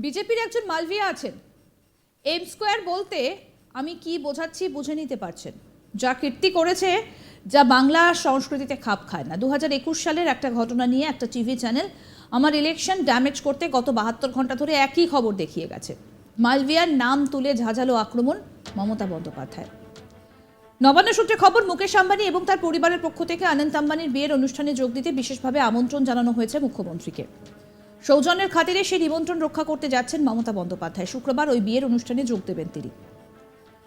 বিজেপির একজন মালভিয়া আছেন। এম স্কোয়ার বলতে আমি কি বোঝাচ্ছি বুঝে নিতে পারছেন। যা কীর্তি করেছে, যা বাংলা সংস্কৃতিতে খাপ খায় না। 2021 সালের একটা ঘটনা নিয়ে একটা টিভি চ্যানেল আমার ইলেকশন ড্যামেজ করতে গত 72 ঘন্টা ধরে একই খবর দেখিয়ে গেছে। মালভিয়ার নাম তুলে ঝাঁঝালো আক্রমণ মমতা বন্দ্যোপাধ্যায়। নবান্ন সূত্রে খবর, মুকেশ আম্বানি এবং তার পরিবারের পক্ষ থেকে অনন্ত আম্বানির বিয়ের অনুষ্ঠানে যোগ দিতে বিশেষভাবে আমন্ত্রণ জানানো হয়েছে মুখ্যমন্ত্রীকে। সৌজন্যের খাতিরে সেই নিমন্ত্রণ রক্ষা করতে যাচ্ছেন মমতা বন্দ্যোপাধ্যায়। শুক্রবার ওই বিয়ের অনুষ্ঠানে যোগ দেবেন তিনি।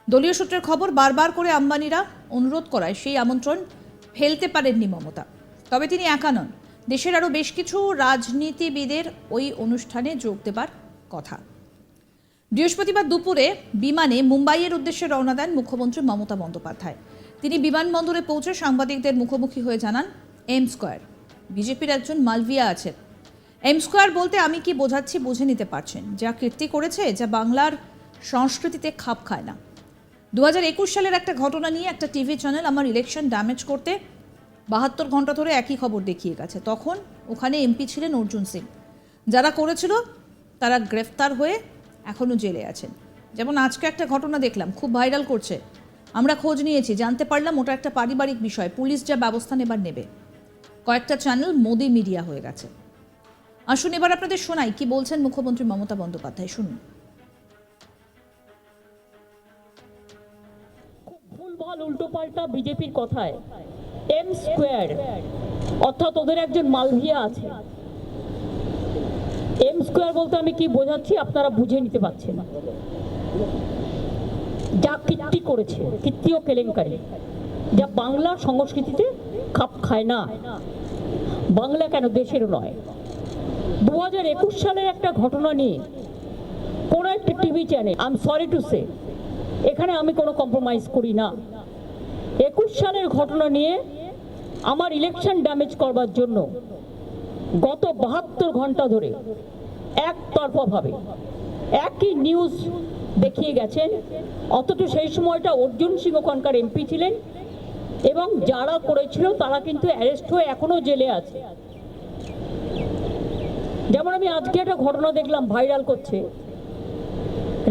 দলীয় সূত্রের খবর, বারবার করে আম্বানিরা অনুরোধ করায় সেই আমন্ত্রণ ফেলতে পারেননি মমতা। তবে তিনি একা নন, দেশের আরও বেশ কিছু রাজনীতিবিদের ওই অনুষ্ঠানে যোগ দেবার কথা। বৃহস্পতিবার দুপুরে বিমানে মুম্বাইয়ের উদ্দেশ্যে রওনা দেন মুখ্যমন্ত্রী মমতা বন্দ্যোপাধ্যায়। তিনি বিমানবন্দরে পৌঁছে সাংবাদিকদের মুখোমুখি হয়ে জানান, এম স্কোয়ার বিজেপির একজন মালভিয়া আছেন। এম স্কোয়ার বলতে আমি কি বোঝাচ্ছি বুঝে নিতে পারছেন। যা কীর্তি করেছে, যা বাংলার সংস্কৃতিতে খাপ খায় না। 2021 সালের একটা ঘটনা নিয়ে একটা টিভি চ্যানেল আমার ইলেকশন ড্যামেজ করতে 72 ঘন্টা ধরে একই খবর দেখিয়ে গেছে। তখন ওখানে এমপি ছিলেন অর্জুন সিং। যারা করেছিল তারা গ্রেফতার হয়ে এখনও জেলে আছেন। যেমন আজকে একটা ঘটনা দেখলাম, খুব ভাইরাল করছে। আমরা খোঁজ নিয়েছি, জানতে পারলাম ওটা একটা পারিবারিক বিষয়। পুলিশ যা ব্যবস্থা নেবার নেবে। কয়েকটা চ্যানেল মোদি মিডিয়া হয়ে গেছে। আসুন এবার আপনাদের শোনাই কি বলছেন মুখ্যমন্ত্রী মমতা বন্দ্যোপাধ্যায়। শুনুন। ভুলভাল উল্টোপাল্টা বিজেপির কথায় এম স্কোয়ার অর্থাৎ ওদের একজন মালভিয়া আছে। এম স্কোয়ার বলতে আমি কি বোঝাচ্ছি আপনারা বুঝে নিতে পারছেন। যা কীর্তি করেছে, কীর্তি ও কেলেঙ্কারি, যা বাংলা সংস্কৃতিতে খাপ খায় না। বাংলা কেন, দেশেরও নয়। 2021 সালের একটা ঘটনা নিয়ে কোনো একটা TV channel, I am sorry to say, এখানে আমি কোনো কম্প্রোমাইজ করি না। 21 সালের ঘটনা নিয়ে আমার ইলেকশন ড্যামেজ করবার জন্য গত 72 ঘন্টা ধরে একতরফাভাবে একই নিউজ দেখিয়ে গেছেন। অথচ সেই সময়টা অর্জুন সিং ওখানকার এমপি ছিলেন এবং যারা করেছিল তারা কিন্তু অ্যারেস্ট হয়ে এখনো জেলে আছে। যেমন আমি আজকে একটা ঘটনা দেখলাম ভাইরাল করছে,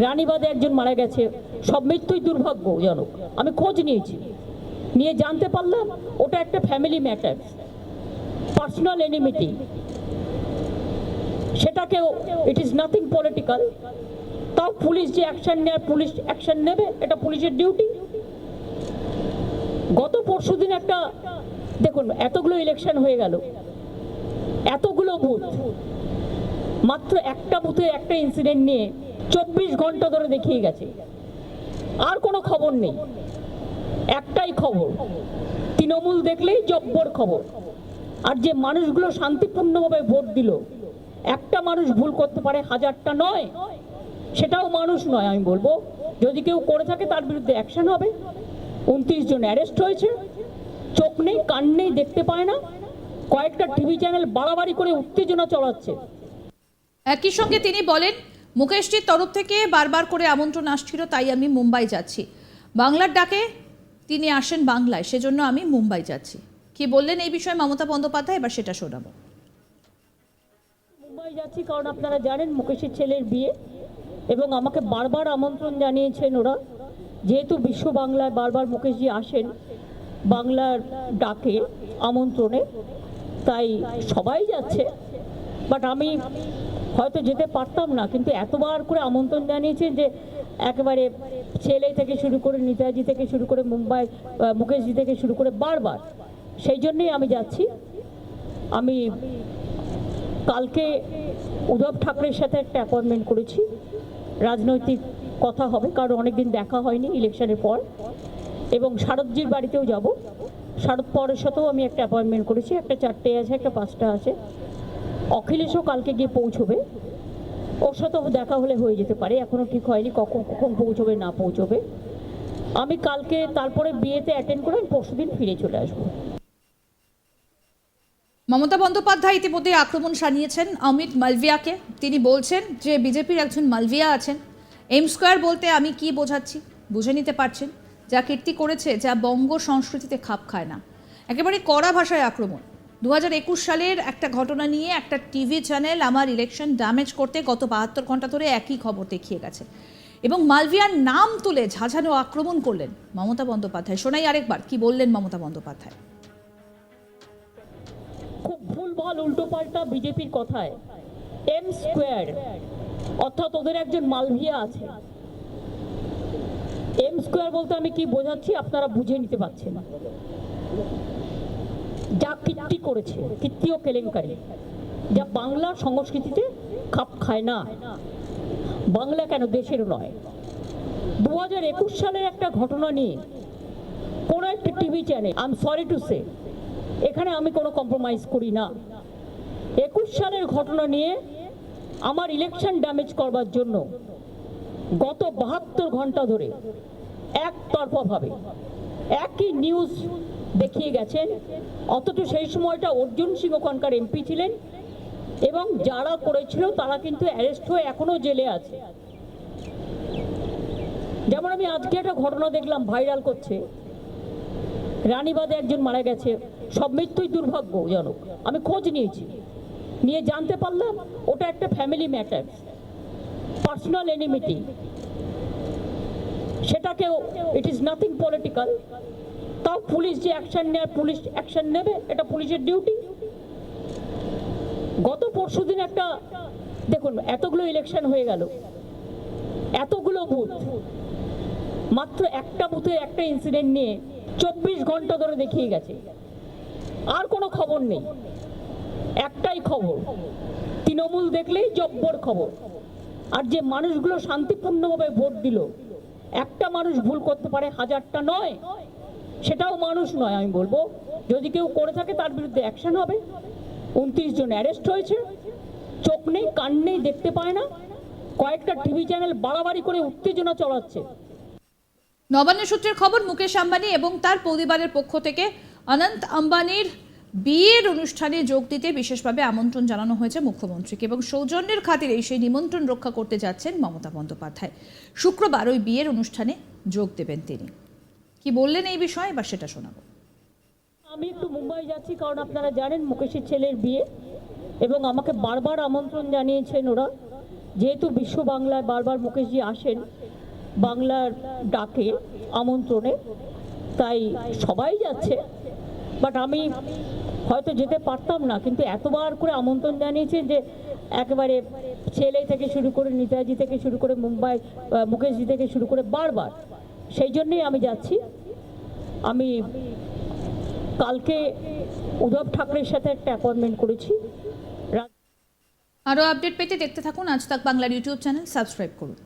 রানীবাদে একজন মারা গেছে। সব মৃত্যুই দুর্ভাগ্যজনক। আমি খোঁজ নিয়ে জানতে পারলাম ওটা একটা ফ্যামিলি ম্যাটার, পার্সোনাল এনিমিটি। সেটাকেও ইট ইজ নাথিং পলিটিক্যাল। তাও পুলিশ যে অ্যাকশন নেয়, পুলিশ অ্যাকশন নেবে, এটা পুলিশের ডিউটি। গত পরশুদিন একটা দেখুন, এতগুলো ইলেকশন হয়ে গেল, এতগুলো বুথ, মাত্র একটা বুথে একটা ইনসিডেন্ট নিয়ে 24 ঘন্টা ধরে দেখিয়ে গেছে। আর কোনো খবর নেই, একটাই খবর, তৃণমূল দেখলেই জব্বর খবর। আর যে মানুষগুলো শান্তিপূর্ণভাবে ভোট দিল, একটা মানুষ ভুল করতে পারে, হাজারটা নয়। সেটাও মানুষ নয়। আমি বলবো যদি কেউ করে থাকে তার বিরুদ্ধে অ্যাকশন হবে। 29 জন অ্যারেস্ট হয়েছে। চোখ নেই, কান নেই, দেখতে পায় না। কয়েকটা টিভি চ্যানেল বাড়াবাড়ি করে উত্তেজনা চড়াচ্ছে। একই সঙ্গে তিনি বলেন, মুকেশজির তরফ থেকে বারবার করে আমন্ত্রণ আসছিল, তাই আমি মুম্বাই যাচ্ছি। বাংলার ডাকে তিনি আসেন বাংলায়, সেজন্য আমি মুম্বাই যাচ্ছি। কি বললেন এই বিষয়ে মমতা বন্দ্যোপাধ্যায়, এবার সেটা শোনাবো। মুম্বাই যাচ্ছি কারণ আপনারা জানেন মুকেশের ছেলের বিয়ে, এবং আমাকে বারবার আমন্ত্রণ জানিয়েছেন ওরা। যেহেতু বিশ্ব বাংলায় বারবার মুকেশজি আসেন বাংলার ডাকে, আমন্ত্রণে, তাই সবাই যাচ্ছে। বাট আমি হয়তো যেতে পারতাম না, কিন্তু এতবার করে আমন্ত্রণ জানিয়েছেন যে একেবারে ছেলে থেকে শুরু করে, নেতাজি থেকে শুরু করে, মুম্বাই মুকেশজি থেকে শুরু করে বারবার। সেই জন্যই আমি যাচ্ছি। আমি কালকে উদ্ধব ঠাকরের সাথে একটা অ্যাপয়েন্টমেন্ট করেছি, রাজনৈতিক কথা হবে, কারণ অনেকদিন দেখা হয়নি ইলেকশনের পর। এবং শারদজির বাড়িতেও যাব। শারদ পরের সাথেও আমি একটা অ্যাপয়েন্টমেন্ট করেছি, একটা 4টে আছে, একটা 5টা আছে। অখিলেশও কালকে গিয়ে পৌঁছবে, ওর সাথেও দেখা হলে হয়ে যেতে পারে, এখনও ঠিক হয়নি কখন পৌঁছবে না পৌঁছবে। আমি কালকে তারপরে বিয়েতে অ্যাটেন্ড করে পরশুদিন ফিরে চলে আসবো। মমতা বন্দ্যোপাধ্যায় ইতিমধ্যে আক্রমণ শানিয়েছেন অমিত মালভিয়াকে। তিনি বলছেন যে বিজেপির একজন মালভিয়া আছেন। এম স্কোয়ার বলতে আমি কি বোঝাচ্ছি বুঝে নিতে পারছেন। যা কীর্তি করেছে, যা বঙ্গ সংস্কৃতিতে খাপ খায় না। একেবারে কড়া ভাষায় আক্রমণ। 2021 সালের একটা ঘটনা নিয়ে একটা টিভি চ্যানেল আমার ইলেকশন ড্যামেজ করতে গত 72 ঘন্টা ধরে একই খবর দেখিয়ে গেছে এবং মালভিয়ার নাম তুলে ঝাঁঝানো আক্রমণ করলেন মমতা বন্দ্যোপাধ্যায়। শোনাই আরেকবার কি বললেন মমতা বন্দ্যোপাধ্যায়। খুব ভুলভাল উল্টোপাল্টা বিজেপির কথায় এম স্কোয়ার, অর্থাৎ ওদের একজন মালভিয়া আছে। এম স্কোয়ার বলতে আমি কি বোঝাচ্ছি আপনারা বুঝে নিতে পারছেন। যা কীর্তি করেছে, কীর্তি ও কেলেঙ্কারি, যা বাংলার সংস্কৃতিতে খাপ খায় না, বাংলা কেন দেশেরও নয়। 2021 সালের একটা ঘটনা নিয়ে কোনো একটা TV channel, I am sorry to say, এখানে আমি কোনো কম্প্রোমাইজ করি না। 21 সালের ঘটনা নিয়ে আমার ইলেকশন ড্যামেজ করবার জন্য গত 72 ঘন্টা ধরে একতরফাভাবে একই নিউজ দেখিয়ে গেছেন, অথচ সেই সময়টা অর্জুন সিং ওখানকার এমপি ছিলেন এবং যারা করেছিল তারা কিন্তু অ্যারেস্ট হয়ে এখনো জেলে আছে। যেমন আমি আজকে একটা ঘটনা দেখলাম ভাইরাল করছে, রানীবাদে একজন মারা গেছে, সব মৃত্যুই দুর্ভাগ্যজনক। আমি খোঁজ নিয়ে জানতে পারলাম ওটা একটা ফ্যামিলি ম্যাটার, পার্সোনাল এনিমিটি, সেটাকেও ইট ইজ নাথিং পলিটিক্যাল। তাও পুলিশ যে অ্যাকশন নেয়, পুলিশ অ্যাকশন নেবে, এটা পুলিশের ডিউটি। গত পরশুদিন একটা দেখুন, এতগুলো ইলেকশন হয়ে গেল, এতগুলো বুথ, মাত্র একটা বুথে একটা ইনসিডেন্ট নিয়ে 24 ঘন্টা ধরে দেখিয়ে গেছে, আর কোনো খবর নেই। একটাই খবর, তৃণমূল দেখলেই জব্বর খবর। আর যে মানুষগুলো শান্তিপূর্ণভাবে ভোট দিল, একটা মানুষ ভুল করতে পারে, হাজারটা নয়, সেটাও মানুষ নয়। আমি বলবো যদি কেউ করে থাকে তার বিরুদ্ধে অ্যাকশন হবে। 29 জন অ্যারেস্ট হয়েছে, চোখ নেই, কান নেই, দেখতে পায় না। কয়েকটা টিভি চ্যানেল বাড়াবাড়ি করে উত্তেজনা চড়াচ্ছে। নবান্ন সূত্রের খবর, মুকেশ আম্বানি এবং তার পরিবারের পক্ষ থেকে অনন্ত আম্বানির বিয়ের অনুষ্ঠানে যোগ দিতে বিশেষভাবে আমন্ত্রণ জানানো হয়েছে মুখ্যমন্ত্রীকে এবং সৌজন্যের খাতিরে সেই নিমন্ত্রণ রক্ষা করতে যাচ্ছেন মমতা বন্দ্যোপাধ্যায়। শুক্রবার ওই বিয়ের অনুষ্ঠানে যোগ দেবেন তিনি। কি বললেন এই বিষয়ে, এবার সেটা শোনাবো। আমি একটু মুম্বাই যাচ্ছি, কারণ আপনারা জানেন মুকেশের ছেলের বিয়ে, এবং আমাকে বারবার আমন্ত্রণ জানিয়েছেন ওরা, যেহেতু বিশ্ব বাংলায় বারবার মুকেশজি আসেন বাংলার ডাকে, আমন্ত্রণে, তাই সবাই যাচ্ছে। বাট আমি হয়তো যেতে পারতাম না, কিন্তু এতবার করে আমন্ত্রণ জানিয়েছে যে একেবারে ছেলে থেকে শুরু করে, নেতাজি থেকে শুরু করে, মুম্বাই মুকেশজি থেকে শুরু করে বারবার, সেই জন্যেই আমি যাচ্ছি। আমি কালকে উদ্ধব ঠাকরের সাথে একটা অ্যাপয়েন্টমেন্ট করেছি। আরও আপডেট পেতে দেখতে থাকুন আজ তাক বাংলার ইউটিউব চ্যানেল, সাবস্ক্রাইব করুন।